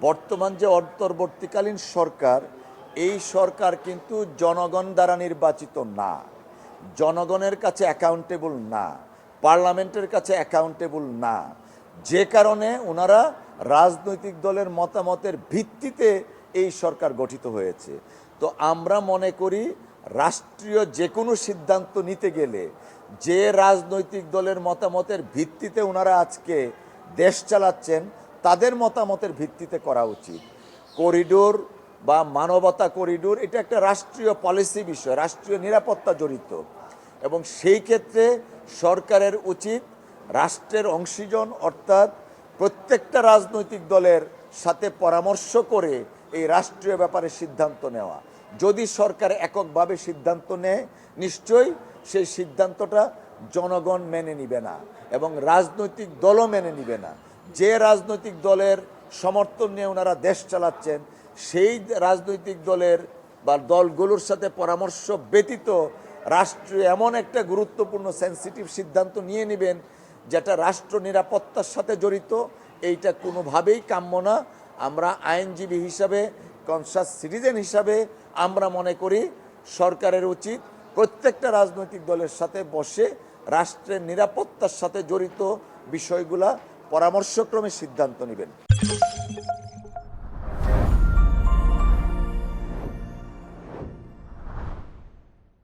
বর্তমান যে অন্তর্বর্তীকালীন সরকার, এই সরকার কিন্তু জনগণ দ্বারা নির্বাচিত না, জনগণের কাছে অ্যাকাউন্টেবল না, পার্লামেন্টের কাছে অ্যাকাউন্টেবল না। যে কারণে ওনারা রাজনৈতিক দলের মতামতের ভিত্তিতে এই সরকার গঠিত হয়েছে। তো আমরা মনে করি রাষ্ট্রীয় যে কোনো সিদ্ধান্ত নিতে গেলে যে রাজনৈতিক দলের মতামতের ভিত্তিতে ওনারা আজকে দেশ চালাচ্ছেন তাদের মতামতের ভিত্তিতে করা উচিত। করিডোর বা মানবতা করিডোর এটা একটা রাষ্ট্রীয় পলিসি বিষয়, রাষ্ট্রীয় নিরাপত্তা জড়িত, এবং সেই ক্ষেত্রে সরকারের উচিত রাষ্ট্রের অংশীজন অর্থাৎ প্রত্যেকটা রাজনৈতিক দলের সাথে পরামর্শ করে এই রাষ্ট্রীয় ব্যাপারে সিদ্ধান্ত নেওয়া। যদি সরকার এককভাবে সিদ্ধান্ত নেয় নিশ্চয়ই সেই সিদ্ধান্তটা জনগণ মেনে নিবে না এবং রাজনৈতিক দলও মেনে নিবে না। যে রাজনৈতিক দলের সমর্থন নিয়ে ওনারা দেশ চালাচ্ছেন সেই রাজনৈতিক দলের বা দলগুলোর সাথে পরামর্শ ব্যতীত রাষ্ট্রীয় এমন একটা গুরুত্বপূর্ণ সেন্সিটিভ সিদ্ধান্ত নিয়ে নেবেন যেটা রাষ্ট্র নিরাপত্তার সাথে জড়িত, এইটা কোনোভাবেই কাম্য না। আমরা আইনজীবী হিসাবে, কনসাস সিটিজেন হিসাবে আমরা মনে করি সরকারের উচিত প্রত্যেকটা রাজনৈতিক দলের সাথে বসে রাষ্ট্রের নিরাপত্তার সাথে জড়িত বিষয়গুলা পরামর্শক্রমে সিদ্ধান্ত নেবেন।